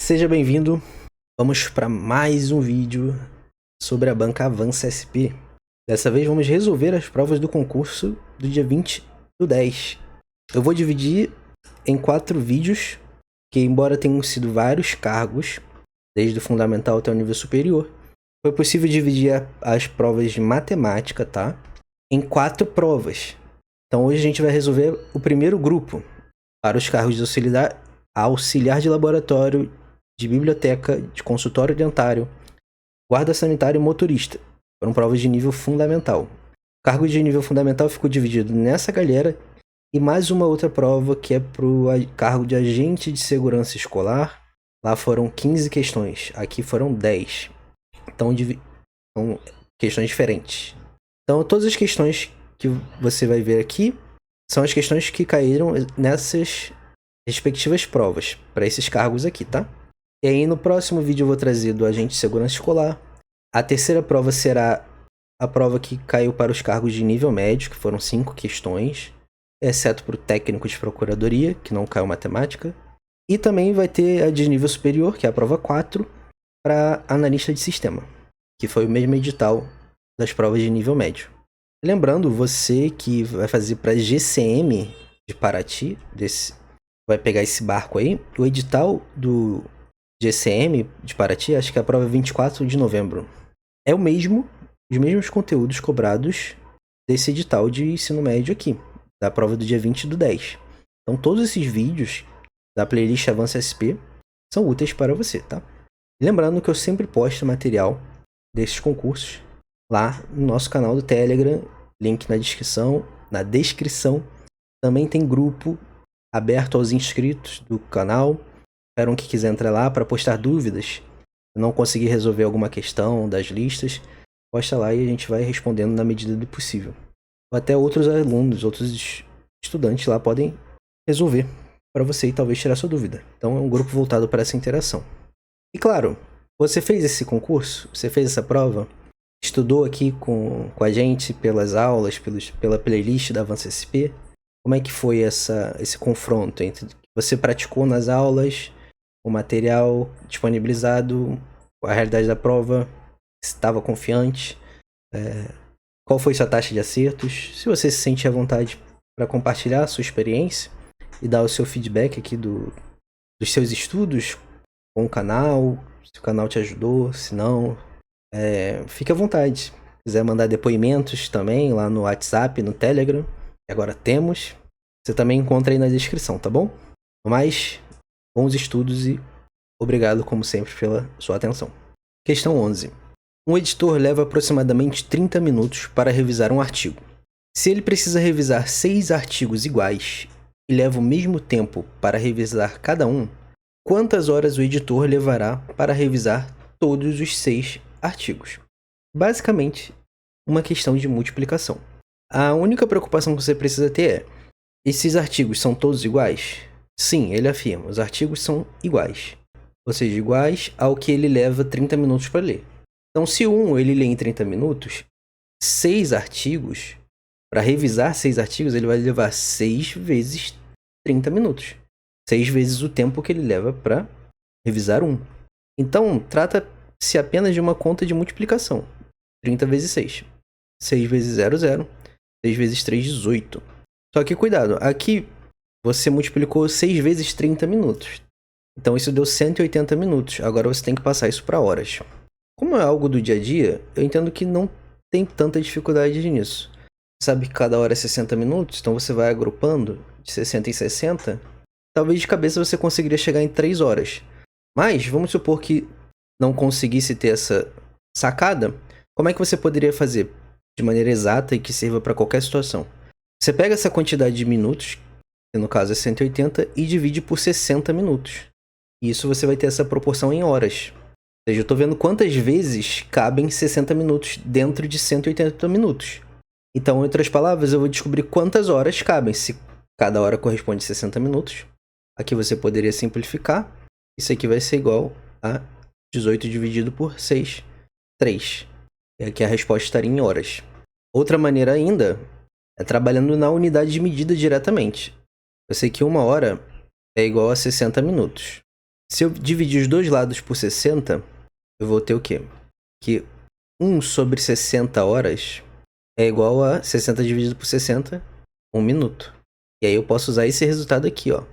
Seja bem-vindo. Vamos para mais um vídeo sobre a banca Avança SP. Dessa vez vamos resolver as provas do concurso do dia 20/10. Eu vou dividir em 4 vídeos, que embora tenham sido vários cargos, desde o fundamental até o nível superior, foi possível dividir as provas de matemática, tá? Em 4 provas. Então hoje a gente vai resolver o primeiro grupo, para os cargos de auxiliar de laboratório, de biblioteca, de consultório dentário, guarda sanitário e motorista. Foram provas de nível fundamental. O cargo de nível fundamental ficou dividido nessa galera e mais uma outra prova que é para o cargo de agente de segurança escolar. Lá foram 15 questões, aqui foram 10. Então, são questões diferentes. Então, todas as questões que você vai ver aqui são as questões que caíram nessas respectivas provas, para esses cargos aqui, tá? E aí no próximo vídeo eu vou trazer do agente de segurança escolar. A terceira prova será a prova que caiu para os cargos de nível médio, que foram 5 questões, exceto para o técnico de procuradoria, que não caiu matemática. E também vai ter a de nível superior, que é a prova 4, para analista de sistema, que foi o mesmo edital das provas de nível médio. Lembrando, você que vai fazer para GCM de Paraty, vai pegar esse barco aí, o edital do GCM de Paraty, acho que é a prova 24 de novembro. É os mesmos conteúdos cobrados desse edital de ensino médio aqui, da prova do dia 20/10. Então todos esses vídeos da playlist Avança SP são úteis para você, tá? Lembrando que eu sempre posto material desses concursos lá no nosso canal do Telegram, link na descrição. Também tem grupo aberto aos inscritos do canal. Qualquer um que quiser entrar lá para postar dúvidas, se não conseguir resolver alguma questão das listas, posta lá e a gente vai respondendo na medida do possível. Ou até outros alunos, outros estudantes lá podem resolver para você e talvez tirar sua dúvida. Então é um grupo voltado para essa interação. E claro, você fez esse concurso, você fez essa prova, estudou aqui com a gente pelas aulas, pela playlist da Avança SP. Como é que foi esse confronto entre o que você praticou nas aulas, o material disponibilizado, a realidade da prova, se estava confiante, qual foi sua taxa de acertos? Se você se sente à vontade para compartilhar a sua experiência e dar o seu feedback aqui dos seus estudos com o canal, se o canal te ajudou, se não, fique à vontade. Se quiser mandar depoimentos também lá no WhatsApp, no Telegram, que agora temos, você também encontra aí na descrição, tá bom? Mas, bons estudos e obrigado, como sempre, pela sua atenção. Questão 11. Um editor leva aproximadamente 30 minutos para revisar um artigo. Se ele precisa revisar 6 artigos iguais e leva o mesmo tempo para revisar cada um, quantas horas o editor levará para revisar todos os 6 artigos? Basicamente, uma questão de multiplicação. A única preocupação que você precisa ter é: esses artigos são todos iguais? Sim, ele afirma, os artigos são iguais. Ou seja, iguais ao que ele leva 30 minutos para ler. Então, se ele lê em 30 minutos, 6 artigos, para revisar 6 artigos, ele vai levar 6 vezes 30 minutos. 6 vezes o tempo que ele leva para revisar um. Então, trata-se apenas de uma conta de multiplicação. 30 vezes 6. 6 vezes 0, 0. 6 vezes 3, 18. Só que cuidado, aqui você multiplicou 6 vezes 30 minutos. Então isso deu 180 minutos. Agora você tem que passar isso para horas. Como é algo do dia a dia, eu entendo que não tem tanta dificuldade nisso. Sabe que cada hora é 60 minutos, então você vai agrupando de 60 em 60. Talvez de cabeça você conseguiria chegar em 3 horas. Mas vamos supor que não conseguisse ter essa sacada. Como é que você poderia fazer de maneira exata e que sirva para qualquer situação? Você pega essa quantidade de minutos, que no caso é 180, e divide por 60 minutos. E isso você vai ter essa proporção em horas. Ou seja, eu estou vendo quantas vezes cabem 60 minutos dentro de 180 minutos. Então, em outras palavras, eu vou descobrir quantas horas cabem. Se cada hora corresponde a 60 minutos, aqui você poderia simplificar. Isso aqui vai ser igual a 18 dividido por 6, 3. E aqui a resposta estaria em horas. Outra maneira ainda é trabalhando na unidade de medida diretamente. Eu sei que 1 hora é igual a 60 minutos. Se eu dividir os dois lados por 60, eu vou ter o quê? Que 1 sobre 60 horas é igual a 60 dividido por 60, 1 minuto. E aí eu posso usar esse resultado aqui, ó.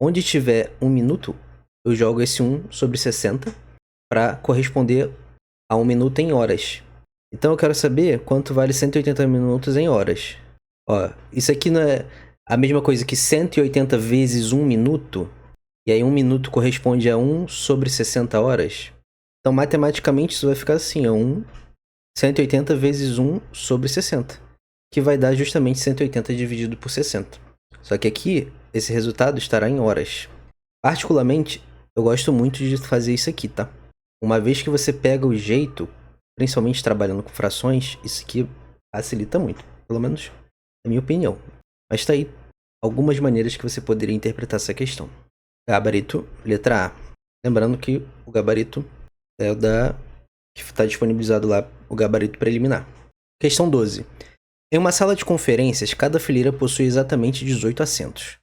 Onde tiver 1 minuto, eu jogo esse 1 sobre 60 para corresponder a 1 minuto em horas. Então eu quero saber quanto vale 180 minutos em horas. Ó, isso aqui não é a mesma coisa que 180 vezes 1 minuto? E aí 1 minuto corresponde a 1 sobre 60 horas? Então matematicamente isso vai ficar assim, ó. 180 vezes 1 sobre 60. Que vai dar justamente 180 dividido por 60. Só que aqui, esse resultado estará em horas. Particularmente, eu gosto muito de fazer isso aqui, tá? Uma vez que você pega o jeito, principalmente trabalhando com frações, isso aqui facilita muito. Pelo menos, na minha opinião. Mas tá aí algumas maneiras que você poderia interpretar essa questão. Gabarito, letra A. Lembrando que o gabarito é o que está disponibilizado lá, o gabarito preliminar. Questão 12. Em uma sala de conferências, cada fileira possui exatamente 18 assentos.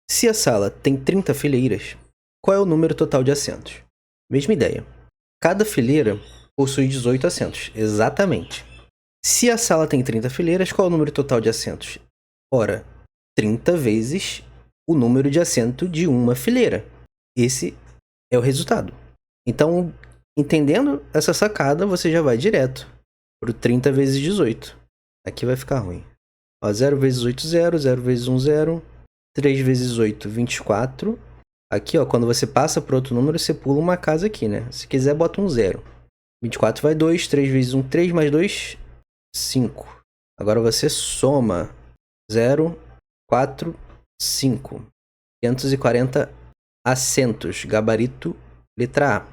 Se a sala tem 30 fileiras, qual é o número total de assentos? Mesma ideia. Cada fileira possui 18 assentos, exatamente. Se a sala tem 30 fileiras, qual é o número total de assentos? Ora, 30 vezes o número de assento de uma fileira. Esse é o resultado. Então, entendendo essa sacada, você já vai direto para o 30 vezes 18. Aqui vai ficar ruim. Ó, 0 vezes 8, 0. 0 vezes 1, 0. 3 vezes 8, 24. Aqui, ó, quando você passa para outro número, você pula uma casa aqui, né? Se quiser, bota um 0. 24 vai 2. 3 vezes 1, 3. Mais 2, 5. Agora você soma. 0, 4, 5. 540 assentos. Gabarito, letra A.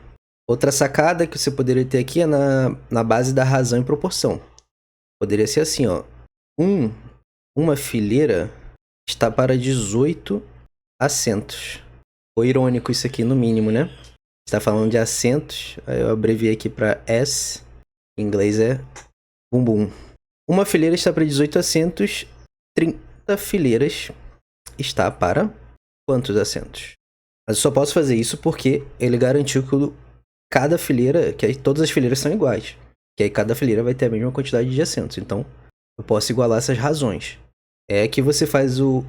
Outra sacada que você poderia ter aqui é na base da razão e proporção. Poderia ser assim, ó. Uma fileira está para 18 assentos. Foi irônico isso aqui, no mínimo, né? Está falando de assentos. Aí eu abreviei aqui para S. Em inglês é bumbum. Uma fileira está para 18 assentos. 30 fileiras está para quantos assentos? Mas eu só posso fazer isso porque ele garantiu que cada fileira, que aí todas as fileiras são iguais. Que aí cada fileira vai ter a mesma quantidade de assentos. Então, eu posso igualar essas razões. É que você faz o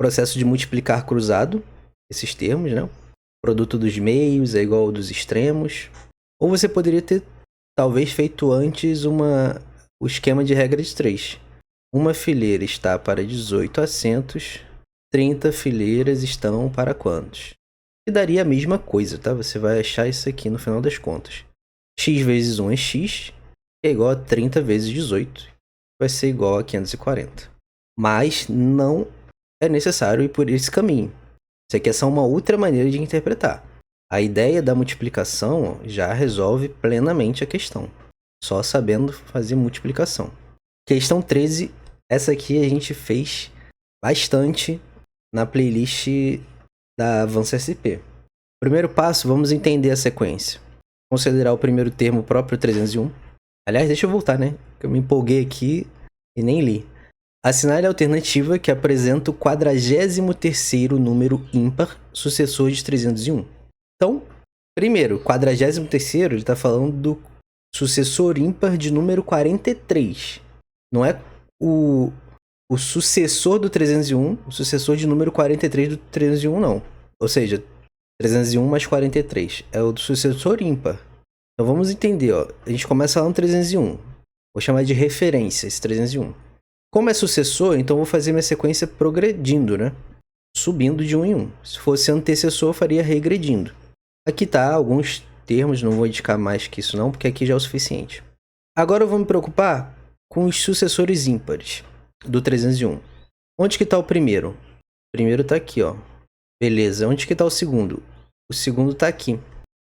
processo de multiplicar cruzado, esses termos, né? O produto dos meios é igual ao dos extremos. Ou você poderia ter, talvez, feito antes o esquema de regra de 3. Uma fileira está para 18 assentos, 30 fileiras estão para quantos? E daria a mesma coisa, tá? Você vai achar isso aqui no final das contas. X vezes 1 é x, é igual a 30 vezes 18, vai ser igual a 540. Mas não é necessário ir por esse caminho. Isso aqui é só uma outra maneira de interpretar. A ideia da multiplicação já resolve plenamente a questão, só sabendo fazer multiplicação. Questão 13, essa aqui a gente fez bastante na playlist da Avança SP. Primeiro passo, vamos entender a sequência. Considerar o primeiro termo o próprio 301. Aliás, deixa eu voltar, né? Eu me empolguei aqui e nem li. Assinale a alternativa que apresenta o 43º número ímpar sucessor de 301. Então, primeiro, 43º, ele está falando do sucessor ímpar de número 43. Não é o sucessor do 301, o sucessor de número 43 do 301, não. Ou seja, 301 mais 43. É o do sucessor ímpar. Então vamos entender, ó. A gente começa lá no 301. Vou chamar de referência esse 301. Como é sucessor, então vou fazer minha sequência progredindo, né? Subindo de 1 em 1. Se fosse antecessor, eu faria regredindo. Aqui tá alguns termos, não vou indicar mais que isso não, porque aqui já é o suficiente. Agora eu vou me preocupar com os sucessores ímpares do 301. Onde que tá o primeiro? O primeiro tá aqui, ó. Beleza, onde que tá o segundo? O segundo tá aqui.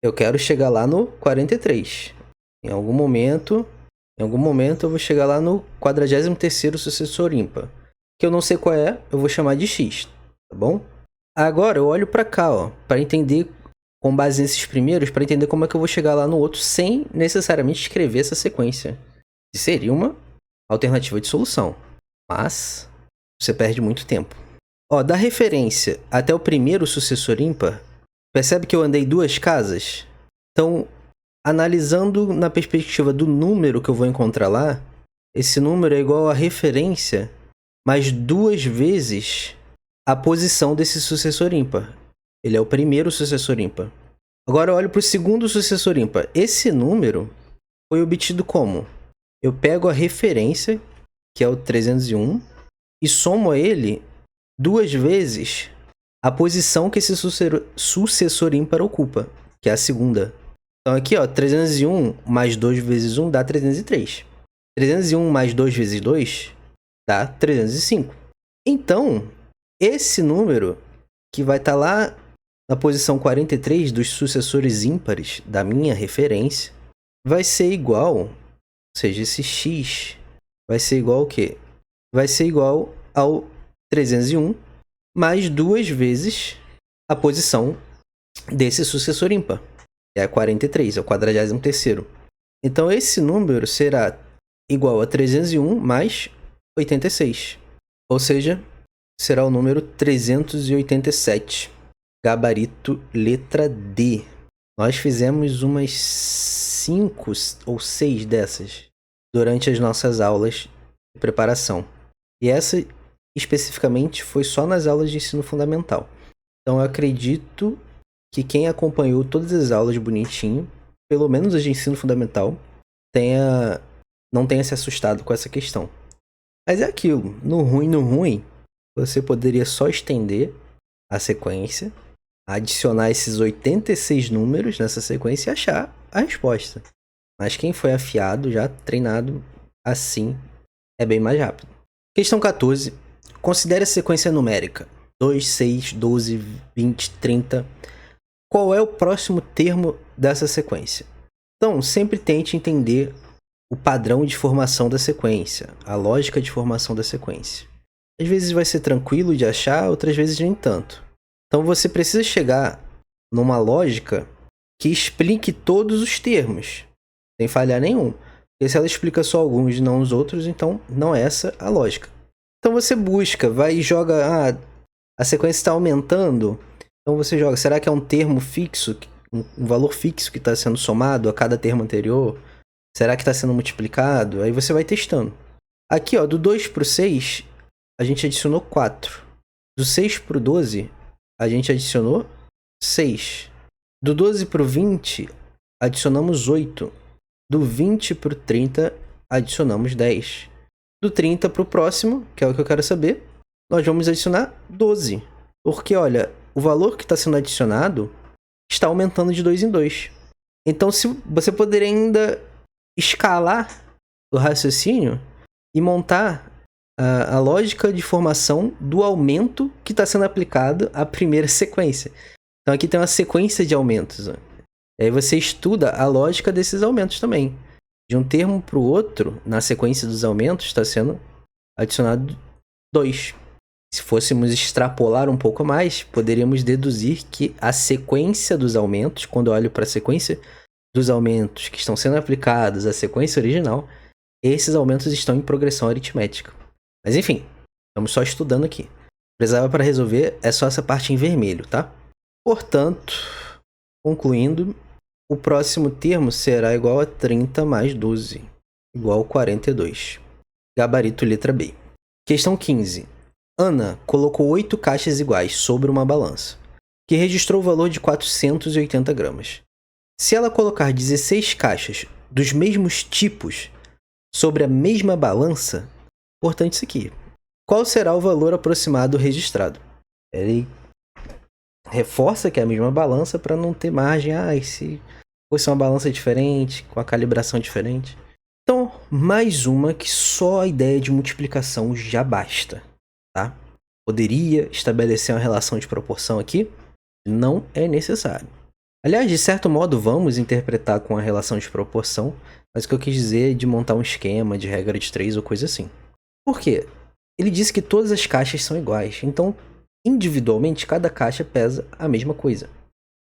Eu quero chegar lá no 43. Em algum momento eu vou chegar lá no 43º sucessor ímpar. Que eu não sei qual é, eu vou chamar de X, tá bom? Agora eu olho pra cá, ó, para entender, com base nesses primeiros, para entender como é que eu vou chegar lá no outro sem necessariamente escrever essa sequência. Que seria uma alternativa de solução. Mas você perde muito tempo. Ó, da referência até o primeiro sucessor ímpar, Percebe que eu andei 2 casas? Então, analisando na perspectiva do número que eu vou encontrar lá, esse número é igual a referência mais 2 vezes a posição desse sucessor ímpar. Ele é o primeiro sucessor ímpar. Agora eu olho para o segundo sucessor ímpar. Esse número foi obtido como? Eu pego a referência, que é o 301, e somo a ele 2 vezes a posição que esse sucessor ímpar ocupa, que é a segunda. Então aqui, ó, 301 mais 2 vezes 1 dá 303. 301 mais 2 vezes 2 dá 305. Então, esse número, que vai estar lá na posição 43 dos sucessores ímpares da minha referência, vai ser igual, ou seja, esse x vai ser igual ao quê? Vai ser igual ao 301 mais 2 vezes a posição desse sucessor ímpar, que é a 43, é o 43º. Então, esse número será igual a 301 mais 86, ou seja, será o número 387, gabarito letra D. Nós fizemos umas 5 ou 6 dessas durante as nossas aulas de preparação. E essa, especificamente, foi só nas aulas de ensino fundamental. Então, eu acredito que quem acompanhou todas as aulas bonitinho, pelo menos as de ensino fundamental, não tenha se assustado com essa questão. Mas é aquilo, no ruim, você poderia só estender a sequência, adicionar esses 86 números nessa sequência e achar a resposta. Mas quem foi afiado, já treinado assim, é bem mais rápido. Questão 14. Considere a sequência numérica. 2, 6, 12, 20, 30. Qual é o próximo termo dessa sequência? Então, sempre tente entender o padrão de formação da sequência, a lógica de formação da sequência. Às vezes vai ser tranquilo de achar, outras vezes nem tanto. Então você precisa chegar numa lógica que explique todos os termos, sem falhar nenhum. Porque se ela explica só alguns e não os outros, então não é essa a lógica. Então você busca, vai e joga, a sequência está aumentando, então você joga, será que é um termo fixo, um valor fixo que está sendo somado a cada termo anterior? Será que está sendo multiplicado? Aí você vai testando. Aqui, ó, do 2 para o 6, a gente adicionou 4. Do 6 para o 12, a gente adicionou 6. Do 12 para o 20, adicionamos 8. Do 20 para o 30, adicionamos 10. Do 30 para o próximo, que é o que eu quero saber, nós vamos adicionar 12. Porque, olha, o valor que está sendo adicionado está aumentando de 2 em 2. Então, se você poderia ainda escalar o raciocínio e montar a lógica de formação do aumento que está sendo aplicado à primeira sequência. Então aqui tem uma sequência de aumentos. Ó. E aí você estuda a lógica desses aumentos também. De um termo para o outro, na sequência dos aumentos, está sendo adicionado 2. Se fôssemos extrapolar um pouco mais, poderíamos deduzir que a sequência dos aumentos, quando eu olho para a sequência dos aumentos que estão sendo aplicados à sequência original, esses aumentos estão em progressão aritmética. Mas enfim, estamos só estudando aqui. Precisava para resolver é só essa parte em vermelho, tá? Portanto, concluindo, o próximo termo será igual a 30 mais 12, igual a 42. Gabarito letra B. Questão 15. Ana colocou 8 caixas iguais sobre uma balança, que registrou o valor de 480 gramas. Se ela colocar 16 caixas dos mesmos tipos sobre a mesma balança, importante isso aqui, qual será o valor aproximado registrado? Ele reforça que é a mesma balança para não ter margem, se fosse uma balança diferente, com a calibração diferente. Então, mais uma que só a ideia de multiplicação já basta, tá? Poderia estabelecer uma relação de proporção aqui? Não é necessário. Aliás, de certo modo, vamos interpretar com a relação de proporção, mas o que eu quis dizer é de montar um esquema de regra de 3 ou coisa assim. Por quê? Ele disse que todas as caixas são iguais, então, individualmente, cada caixa pesa a mesma coisa.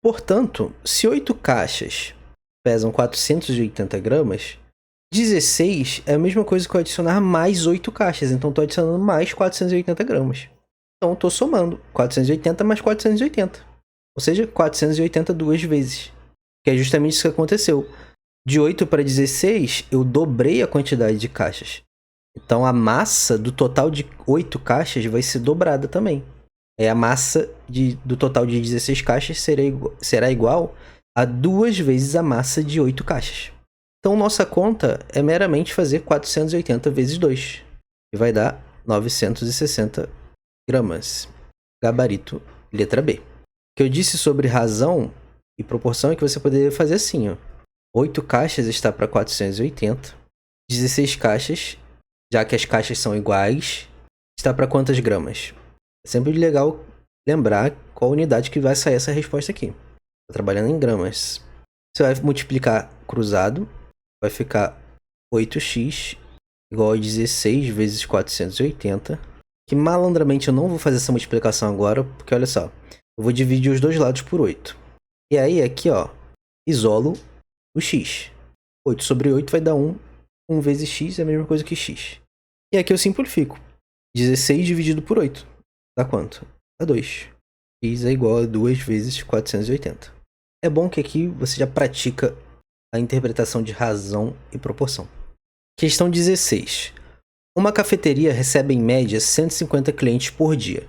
Portanto, se 8 caixas pesam 480 gramas, 16 é a mesma coisa que eu adicionar mais 8 caixas, então estou adicionando mais 480 gramas. Então, estou somando 480 mais 480. Ou seja, 480 duas vezes. Que é justamente isso que aconteceu. De 8 para 16, eu dobrei a quantidade de caixas. Então a massa do total de 8 caixas vai ser dobrada também. A massa do total de 16 caixas será igual a 2 vezes a massa de 8 caixas. Então nossa conta é meramente fazer 480 vezes 2. E vai dar 960 gramas. Gabarito, letra B. O que eu disse sobre razão e proporção é que você poderia fazer assim, ó. 8 caixas está para 480. 16 caixas, já que as caixas são iguais, está para quantas gramas? É sempre legal lembrar qual unidade que vai sair essa resposta aqui. Estou trabalhando em gramas. Você vai multiplicar cruzado, vai ficar 8x igual a 16 vezes 480. Que malandramente eu não vou fazer essa multiplicação agora, porque olha só, eu vou dividir os dois lados por 8. E aí aqui, ó, isolo o x. 8 sobre 8 vai dar 1. 1 vezes x é a mesma coisa que x. E aqui eu simplifico. 16 dividido por 8. Dá quanto? Dá 2. X é igual a 2 vezes 480. É bom que aqui você já pratica a interpretação de razão e proporção. Questão 16. Uma cafeteria recebe em média 150 clientes por dia.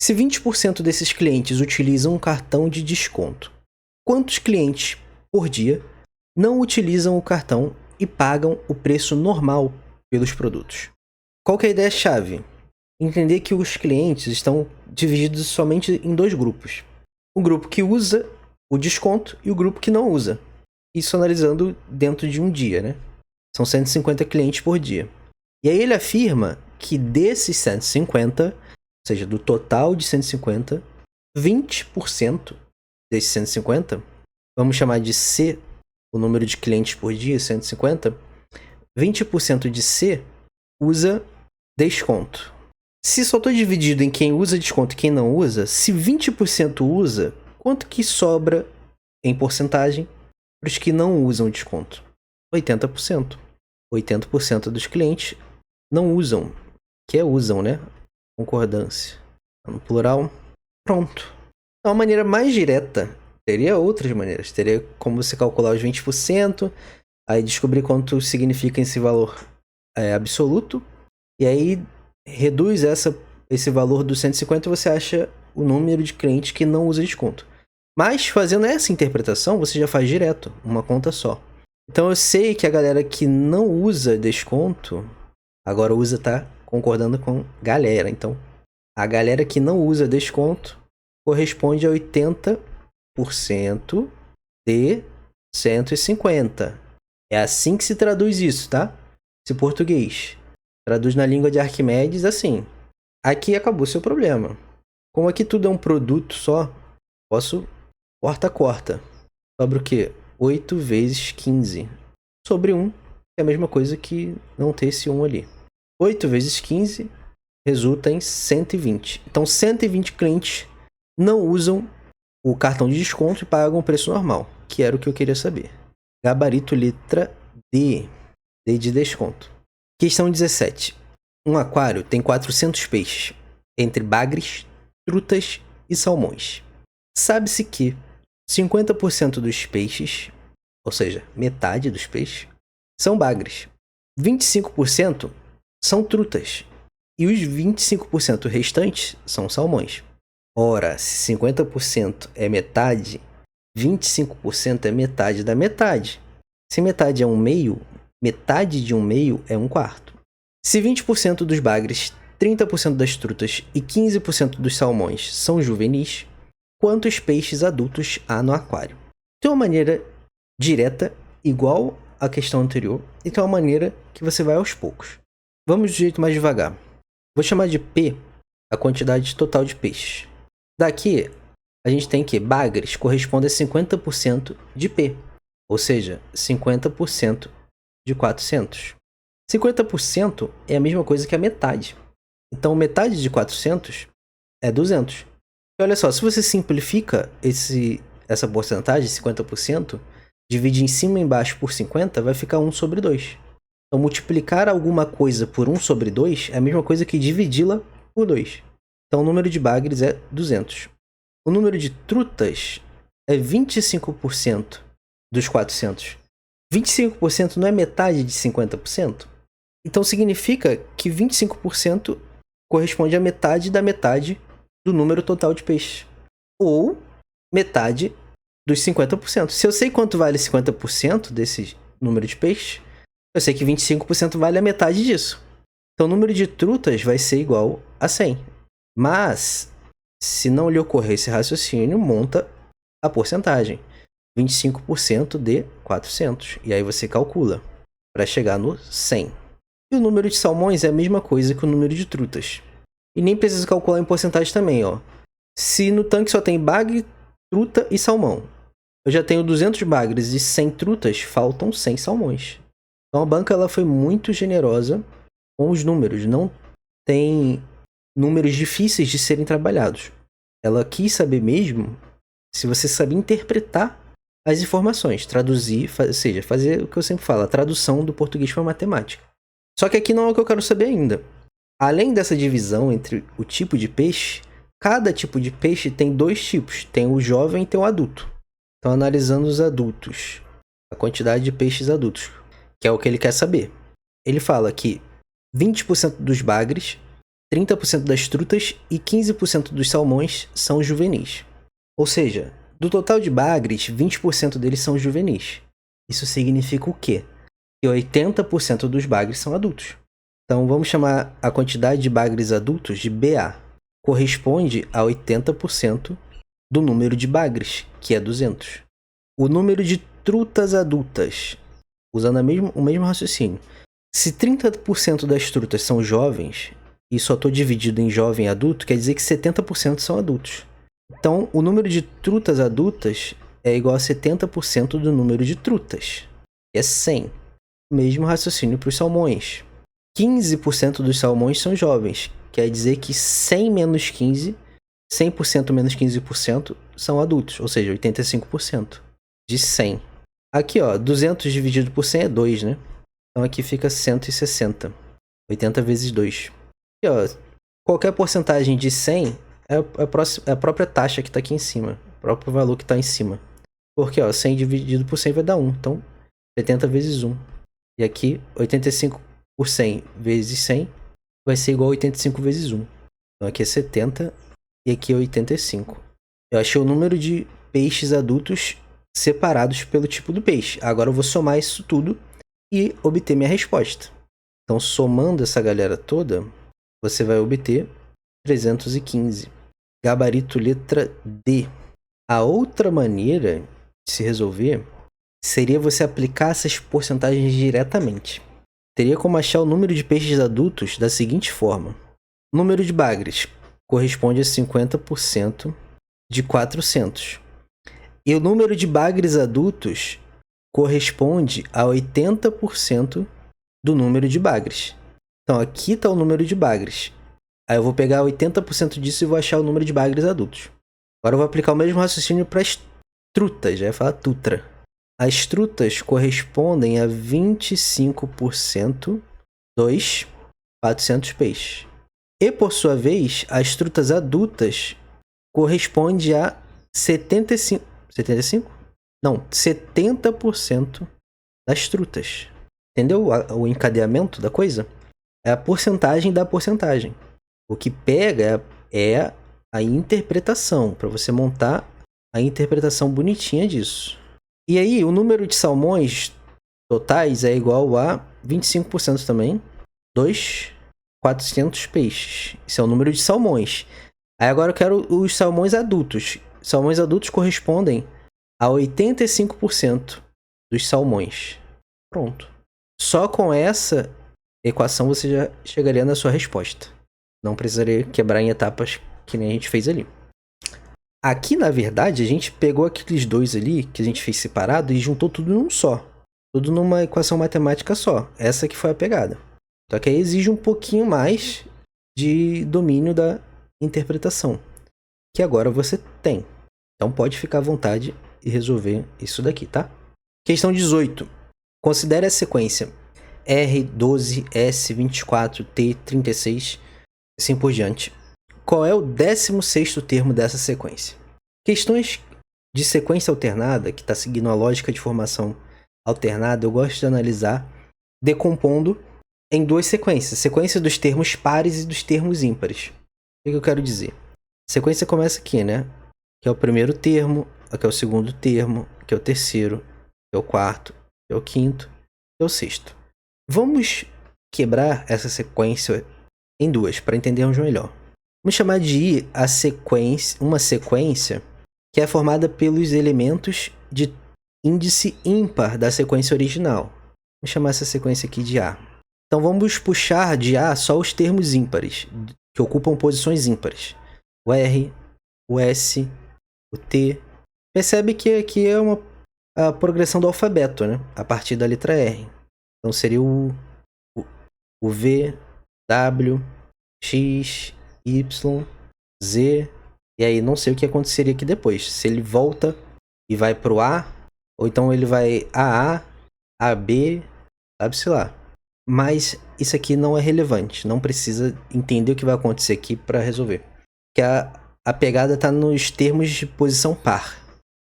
Se 20% desses clientes utilizam um cartão de desconto, quantos clientes por dia não utilizam o cartão e pagam o preço normal pelos produtos? Qual que é a ideia-chave? Entender que os clientes estão divididos somente em dois grupos. O grupo que usa o desconto e o grupo que não usa. Isso analisando dentro de um dia, né? São 150 clientes por dia. E aí ele afirma que desses 150, ou seja, do total de 150, 20% desses 150, vamos chamar de C, o número de clientes por dia, 150, 20% de C usa desconto. Se só estou dividido em quem usa desconto e quem não usa, se 20% usa, quanto que sobra em porcentagem para os que não usam desconto? 80%. 80% dos clientes não usam, que é usam, né? Concordância. No plural. Pronto. Então, a maneira mais direta, teria outras maneiras. Teria como você calcular os 20%, aí descobrir quanto significa esse valor absoluto, e aí reduz esse valor do 150 e você acha o número de clientes que não usa desconto. Mas fazendo essa interpretação, você já faz direto, uma conta só. Então eu sei que a galera que não usa desconto, agora usa tá concordando com galera. Então a galera que não usa desconto corresponde a 80% de 150. É assim que se traduz isso, tá? Esse português. Traduz na língua de Arquimedes assim. Aqui acabou seu problema. Como aqui tudo é um produto só, posso corta. Sobra o quê? 8 vezes 15. Sobre 1, é a mesma coisa que não ter esse 1 ali. 8 vezes 15 resulta em 120. Então 120 clientes não usam o cartão de desconto e pagam o preço normal, que era o que eu queria saber. Gabarito letra D. D de desconto. Questão 17. Um aquário tem 400 peixes, entre bagres, trutas e salmões. Sabe-se que 50% dos peixes, ou seja, metade dos peixes, são bagres. 25% são trutas. E os 25% restantes são salmões. Ora, se 50% é metade, 25% é metade da metade. Se metade é um meio, metade de um meio é um quarto. Se 20% dos bagres, 30% das trutas e 15% dos salmões são juvenis, quantos peixes adultos há no aquário? Tem uma maneira direta, igual à questão anterior, e tem uma maneira que você vai aos poucos. Vamos de jeito mais devagar. Vou chamar de P a quantidade total de peixes. Daqui, a gente tem que bagres corresponde a 50% de P, ou seja, 50% de 400. 50% é a mesma coisa que a metade. Então, metade de 400 é 200. E olha só, se você simplifica essa porcentagem, 50%, divide em cima e embaixo por 50, vai ficar 1 sobre 2. Então, multiplicar alguma coisa por 1 sobre 2 é a mesma coisa que dividi-la por 2. Então, o número de bagres é 200. o número de trutas é 25% dos 400. 25% não é metade de 50%? Então significa que 25% corresponde a metade da metade do número total de peixes. Ou metade dos 50%. Se eu sei quanto vale 50% desse número de peixes, eu sei que 25% vale a metade disso. Então o número de trutas vai ser igual a 100. Mas, se não lhe ocorrer esse raciocínio, monta a porcentagem. 25% de 400. E aí você calcula para chegar no 100. E o número de salmões é a mesma coisa que o número de trutas. E nem precisa calcular em porcentagem também, ó. Se no tanque só tem bagre, truta e salmão, eu já tenho 200 bagres e 100 trutas, faltam 100 salmões. Então a banca ela foi muito generosa com os números. Não tem números difíceis de serem trabalhados. Ela quis saber mesmo se você sabe interpretar as informações, traduzir, ou seja, fazer o que eu sempre falo, a tradução do português para matemática. Só que aqui não é o que eu quero saber ainda. Além dessa divisão entre o tipo de peixe, cada tipo de peixe tem dois tipos. Tem o jovem e tem o adulto. Então, analisando os adultos, a quantidade de peixes adultos, que é o que ele quer saber. Ele fala que 20% dos bagres, 30% das trutas e 15% dos salmões são juvenis. Ou seja, do total de bagres, 20% deles são juvenis. Isso significa o quê? Que 80% dos bagres são adultos. Então, vamos chamar a quantidade de bagres adultos de BA. Corresponde a 80% do número de bagres, que é 200. O número de trutas adultas, usando o mesmo raciocínio. Se 30% das trutas são jovens, e só estou dividido em jovem e adulto, quer dizer que 70% são adultos. Então, o número de trutas adultas é igual a 70% do número de trutas, que é 100. Mesmo raciocínio para os salmões. 15% dos salmões são jovens, quer dizer que 100 menos 15, 100% menos 15% são adultos, ou seja, 85% de 100. Aqui, ó, 200 dividido por 100 é 2, né? Então aqui fica 160. 80 vezes 2. Aqui, ó, qualquer porcentagem de 100 é a própria taxa que está aqui em cima. O próprio valor que está em cima. Porque, ó, 100 dividido por 100 vai dar 1. Então, 70 vezes 1. E aqui, 85 por 100 vezes 100 vai ser igual a 85 vezes 1. Então aqui é 70 e aqui é 85. Eu achei o número de peixes adultos separados pelo tipo do peixe. Agora eu vou somar isso tudo e obter minha resposta. Então, somando essa galera toda, você vai obter 315. Gabarito letra D. A outra maneira de se resolver seria você aplicar essas porcentagens diretamente. Teria como achar o número de peixes adultos da seguinte forma. O número de bagres corresponde a 50% de 400. E o número de bagres adultos corresponde a 80% do número de bagres. Então aqui está o número de bagres. Aí eu vou pegar 80% disso e vou achar o número de bagres adultos. Agora eu vou aplicar o mesmo raciocínio para as trutas, já ia falar tutra. As trutas correspondem a 25% dos 400 peixes. E, por sua vez, as trutas adultas correspondem a 75%? Não, 70% das trutas. Entendeu o encadeamento da coisa? É a porcentagem da porcentagem. O que pega é a interpretação, para você montar a interpretação bonitinha disso. E aí, o número de salmões totais é igual a 25% também dos 400 peixes. Isso é o número de salmões. Aí agora eu quero os salmões adultos. Salmões adultos correspondem a 85% dos salmões. Pronto. Só com essa equação você já chegaria na sua resposta. Não precisaria quebrar em etapas que nem a gente fez ali. Aqui, na verdade, a gente pegou aqueles dois ali que a gente fez separado e juntou tudo num só. Tudo numa equação matemática só. Essa que foi a pegada. Só que aí exige um pouquinho mais de domínio da interpretação. Que agora você tem. Então pode ficar à vontade e resolver isso daqui, tá? Questão 18. Considere a sequência R12, S24, T36, assim por diante. Qual é o 16º termo dessa sequência? Questões de sequência alternada, que está seguindo a lógica de formação alternada, eu gosto de analisar decompondo em duas sequências. Sequência dos termos pares e dos termos ímpares. O que eu quero dizer? A sequência começa aqui, né? Que é o primeiro termo, aqui é o segundo termo, aqui é o terceiro, aqui é o quarto, aqui é o quinto, aqui é o sexto. Vamos quebrar essa sequência em duas, para entendermos melhor. Vamos chamar de I uma sequência que é formada pelos elementos de índice ímpar da sequência original. Vamos chamar essa sequência aqui de A. Então vamos puxar de A só os termos ímpares, que ocupam posições ímpares. O R, o S, o T. Percebe que aqui é a progressão do alfabeto, né? A partir da letra R. Então seria o V, W, X, Y, Z. E aí não sei o que aconteceria aqui depois. Se ele volta e vai pro A, ou então ele vai AA, AB, sabe-se lá. Mas isso aqui não é relevante. Não precisa entender o que vai acontecer aqui para resolver. Porque a pegada está nos termos de posição par.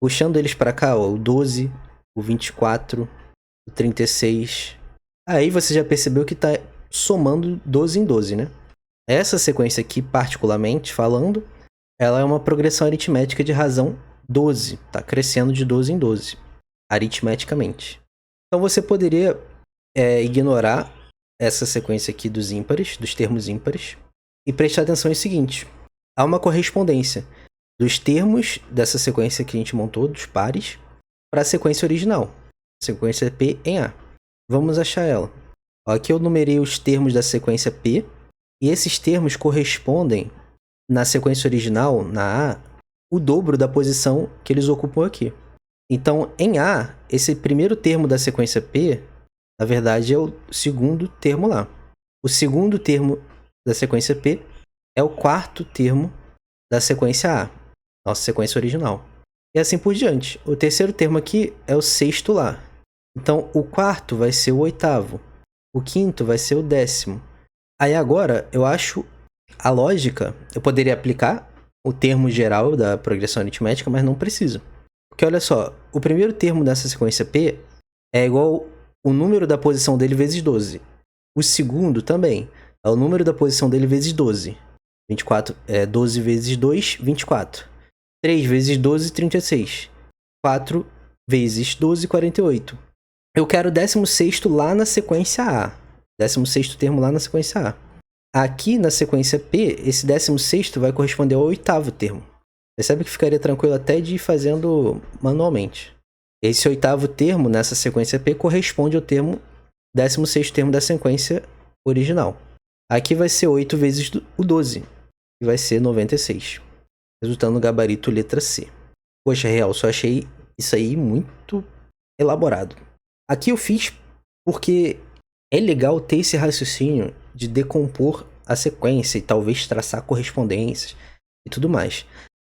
Puxando eles para cá, ó, o 12, o 24, o 36. Aí você já percebeu que está somando 12 em 12, né? Essa sequência aqui, particularmente falando, ela é uma progressão aritmética de razão 12. Está crescendo de 12 em 12, aritmeticamente. Então você poderia ignorar essa sequência aqui dos ímpares, dos termos ímpares, e prestar atenção no seguinte. Há uma correspondência dos termos dessa sequência que a gente montou, dos pares, para a sequência original, sequência P em A. Vamos achar ela. Aqui eu numerei os termos da sequência P, e esses termos correspondem, na sequência original, na A, o dobro da posição que eles ocupam aqui. Então, em A, esse primeiro termo da sequência P, na verdade, é o segundo termo lá. O segundo termo da sequência P é o quarto termo da sequência A, nossa sequência original. E assim por diante. O terceiro termo aqui é o sexto lá. Então, o quarto vai ser o oitavo. O quinto vai ser o décimo. Aí agora, eu acho a lógica, eu poderia aplicar o termo geral da progressão aritmética, mas não preciso. Porque olha só, o primeiro termo dessa sequência P é igual o número da posição dele vezes 12. O segundo também é o número da posição dele vezes 12. 24, 12 vezes 2, 24. 3 vezes 12, 36. 4 vezes 12, 48. Eu quero o 16º lá na sequência A. 16º termo lá na sequência A. Aqui na sequência P, esse 16º vai corresponder ao oitavo termo. Percebe que ficaria tranquilo até de ir fazendo manualmente. Esse oitavo termo nessa sequência P corresponde ao termo 16º termo da sequência original. Aqui vai ser 8 vezes o 12, que vai ser 96, resultando no gabarito letra C. Poxa, real, só achei isso aí muito elaborado. Aqui eu fiz porque é legal ter esse raciocínio de decompor a sequência e talvez traçar correspondências e tudo mais.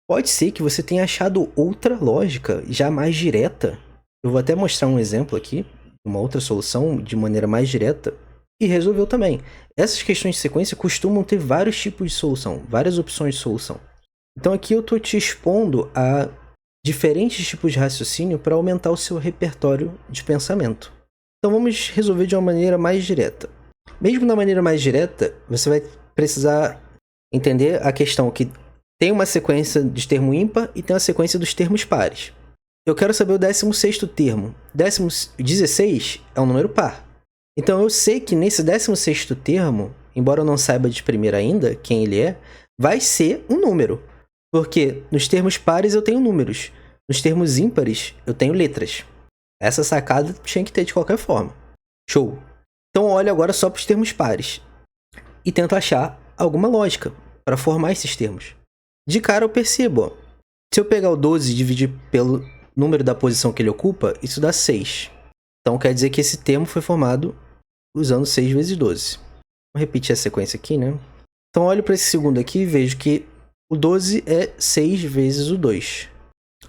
Pode ser que você tenha achado outra lógica já mais direta. Eu vou até mostrar um exemplo aqui, uma outra solução de maneira mais direta, e resolveu também. Essas questões de sequência costumam ter vários tipos de solução, várias opções de solução. Então aqui eu estou te expondo a diferentes tipos de raciocínio para aumentar o seu repertório de pensamento. Então vamos resolver de uma maneira mais direta. Mesmo da maneira mais direta, você vai precisar entender a questão que tem uma sequência de termo ímpar e tem uma sequência dos termos pares. Eu quero saber o 16º termo. 16 é um número par. Então eu sei que nesse 16º termo, embora eu não saiba de primeira ainda quem ele é, vai ser um número. Porque nos termos pares eu tenho números. Nos termos ímpares eu tenho letras. Essa sacada tinha que ter de qualquer forma. Show! Então olha agora só para os termos pares. E tento achar alguma lógica para formar esses termos. De cara eu percebo, ó, se eu pegar o 12 e dividir pelo número da posição que ele ocupa, isso dá 6. Então quer dizer que esse termo foi formado usando 6 vezes 12. Vou repetir a sequência aqui, né? Então olho para esse segundo aqui e vejo que o 12 é 6 vezes o 2.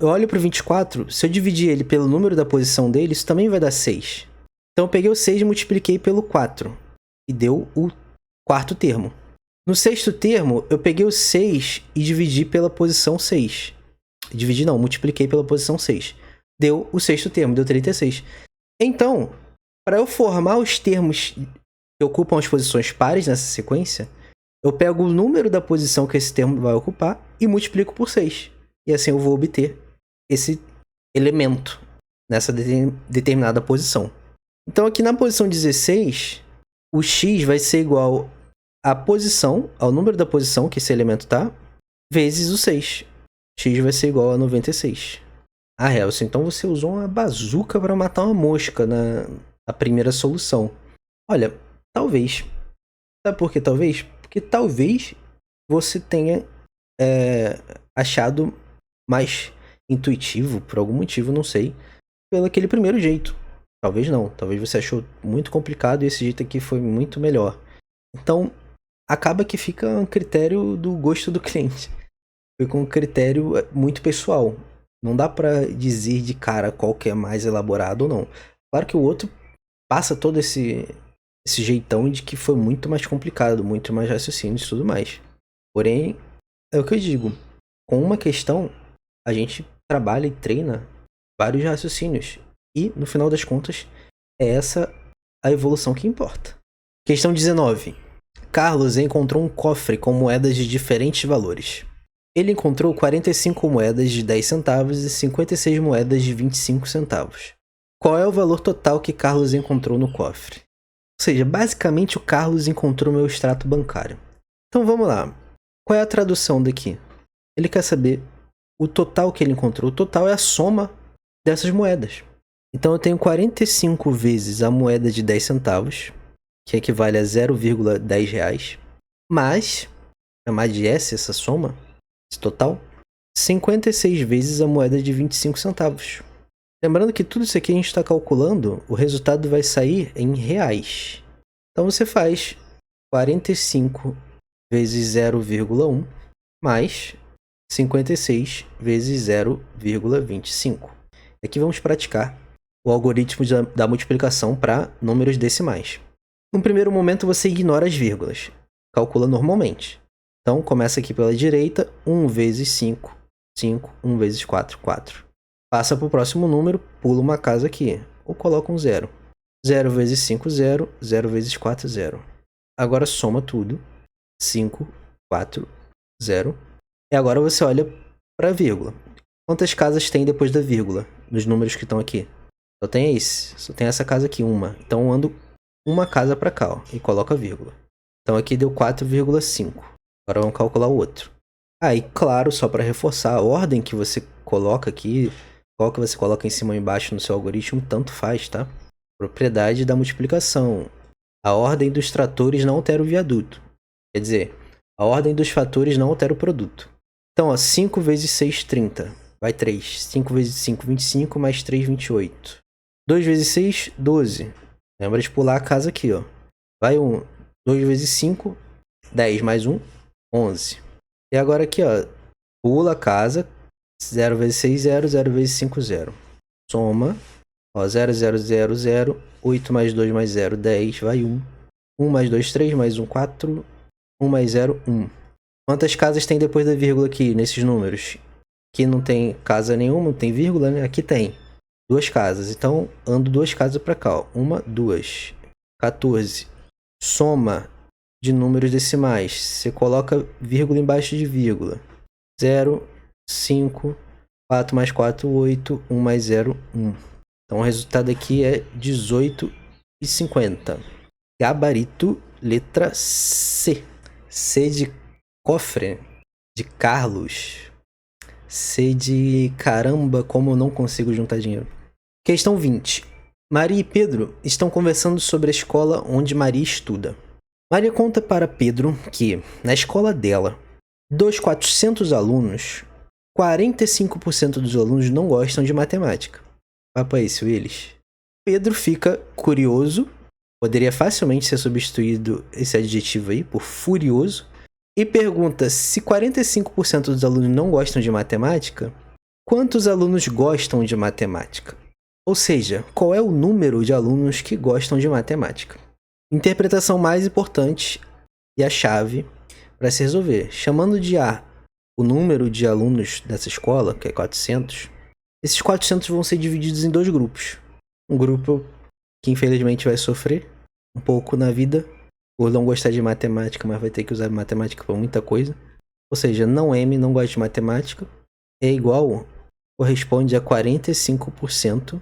Eu olho para o 24, se eu dividir ele pelo número da posição dele, isso também vai dar 6. Então eu peguei o 6 e multipliquei pelo 4. E deu o quarto termo. No sexto termo, eu peguei o 6 e dividi pela posição 6. Dividi não, multipliquei pela posição 6. Deu o sexto termo, deu 36. Então, para eu formar os termos que ocupam as posições pares nessa sequência, eu pego o número da posição que esse termo vai ocupar e multiplico por 6. E assim eu vou obter esse elemento nessa determinada posição. Então aqui na posição 16, o x vai ser igual à posição, ao número da posição que esse elemento tá, vezes o 6. X vai ser igual a 96. Ah, Helson, então você usou uma bazuca para matar uma mosca na primeira solução. Olha, talvez. Sabe por que talvez? Porque talvez você tenha achado mais intuitivo, por algum motivo, não sei, pelo aquele primeiro jeito. Talvez não. Talvez você achou muito complicado e esse jeito aqui foi muito melhor. Então, acaba que fica um critério do gosto do cliente. Fica um critério muito pessoal. Não dá pra dizer de cara qual que é mais elaborado ou não. Claro que o outro passa todo esse jeitão de que foi muito mais complicado, muito mais raciocínio e tudo mais. Porém, é o que eu digo. Com uma questão, a gente trabalha e treina vários raciocínios. E, no final das contas, é essa a evolução que importa. Questão 19. Carlos encontrou um cofre com moedas de diferentes valores. Ele encontrou 45 moedas de 10 centavos e 56 moedas de 25 centavos. Qual é o valor total que Carlos encontrou no cofre? Ou seja, basicamente o Carlos encontrou meu extrato bancário. Então vamos lá. Qual é a tradução daqui? Ele quer saber o total que ele encontrou. O total é a soma dessas moedas. Então eu tenho 45 vezes a moeda de 10 centavos, que equivale a 0,10 reais, mais, chamar de S essa soma, esse total, 56 vezes a moeda de 25 centavos. Lembrando que tudo isso aqui a gente está calculando, o resultado vai sair em reais. Então você faz 45 vezes 0,1 mais 56 vezes 0,25. Aqui vamos praticar o algoritmo da multiplicação para números decimais. No primeiro momento você ignora as vírgulas, calcula normalmente. Então começa aqui pela direita, 1 vezes 5, 5, 1 vezes 4, 4. Passa para o próximo número, pula uma casa aqui, ou coloca um 0. 0 vezes 5, 0, 0 vezes 4, 0. Agora soma tudo, 5, 4, 0. E agora você olha para a vírgula. Quantas casas tem depois da vírgula, nos números que estão aqui? Só tem esse, só tem essa casa aqui, uma. Então eu ando uma casa para cá, ó, e coloco a vírgula. Então aqui deu 4,5. Agora vamos calcular o outro. Aí, claro, só para reforçar, a ordem que você coloca aqui, qual que você coloca em cima ou embaixo no seu algoritmo, tanto faz, tá? Propriedade da multiplicação. A ordem dos tratores não altera o viaduto. Quer dizer, a ordem dos fatores não altera o produto. Então, ó, 5 vezes 6, 30. Vai 3. 5 vezes 5, 25, mais 3, 28. 2 vezes 6, 12. Lembra de pular a casa aqui, ó. Vai 1. 2 vezes 5, 10 mais 1, 11. E agora aqui, ó. Pula a casa. 0 vezes 6, 0. 0 vezes 5, 0. Soma. Ó, 0, 0, 0, 0. 8 mais 2 mais 0, 10. Vai 1. 1 mais 2, 3. Mais 1, 4. 1 mais 0, 1. Quantas casas tem depois da vírgula aqui, nesses números? Aqui não tem casa nenhuma, não tem vírgula, né? Aqui tem 2 casas. Então, ando 2 casas para cá, ó. 1, 2. 14. Soma de números decimais. Você coloca vírgula embaixo de vírgula. 0, 5, 4 mais 4, 8. 1 mais 0, 1. Então, o resultado aqui é 18,50. Gabarito, letra C. C de cofre, de Carlos. C de caramba, como eu não consigo juntar dinheiro. Questão 20. Maria e Pedro estão conversando sobre a escola onde Maria estuda. Maria conta para Pedro que, na escola dela, dos 400 alunos, 45% dos alunos não gostam de matemática. Papo é esse, Willis? Pedro fica curioso, poderia facilmente ser substituído esse adjetivo aí por furioso, e pergunta se 45% dos alunos não gostam de matemática, quantos alunos gostam de matemática? Ou seja, qual é o número de alunos que gostam de matemática? Interpretação mais importante e a chave para se resolver. Chamando de A o número de alunos dessa escola, que é 400, esses 400 vão ser divididos em 2 grupos. Um grupo que infelizmente vai sofrer um pouco na vida por não gostar de matemática, mas vai ter que usar matemática para muita coisa. Ou seja, não M, não gosta de matemática, é igual, corresponde a 45%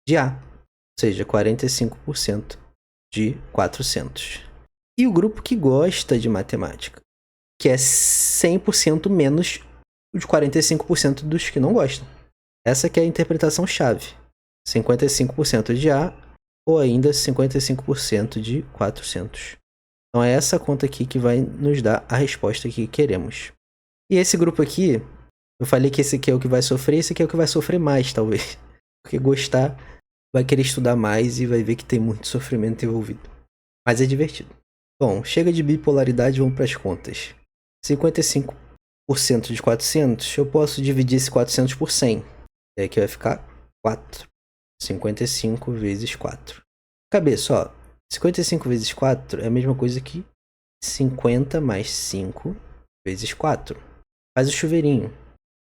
de A. Ou seja, 45% de 400. E o grupo que gosta de matemática, que é 100% menos de 45% dos que não gostam. Essa que é a interpretação chave. 55% de A ou ainda 55% de 400. Então é essa conta aqui que vai nos dar a resposta que queremos. E esse grupo aqui, eu falei que esse aqui é o que vai sofrer, esse aqui é o que vai sofrer mais, talvez. Porque gostar, vai querer estudar mais e vai ver que tem muito sofrimento envolvido. Mas é divertido. Bom, chega de bipolaridade, vamos para as contas. 55% de 400, eu posso dividir esse 400 por 100. E aqui vai ficar 4. 55 vezes 4. Cabeça, ó. 55 vezes 4 é a mesma coisa que 50 mais 5 vezes 4. Faz o chuveirinho.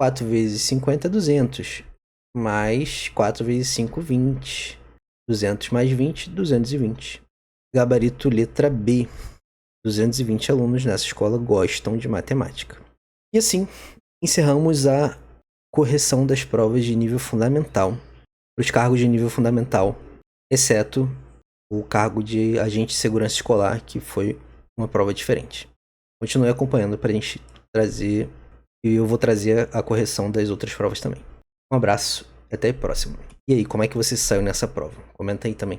4 vezes 50 é 200. Mais 4 vezes 5, 20. 200 mais 20, 220. Gabarito letra B. 220 alunos nessa escola gostam de matemática. E assim, encerramos a correção das provas de nível fundamental para os cargos de nível fundamental, exceto o cargo de agente de segurança escolar, que foi uma prova diferente. Continue acompanhando para a gente trazer, e eu vou trazer a correção das outras provas também. Um abraço, até a próxima. E aí, como é que você saiu nessa prova? Comenta aí também.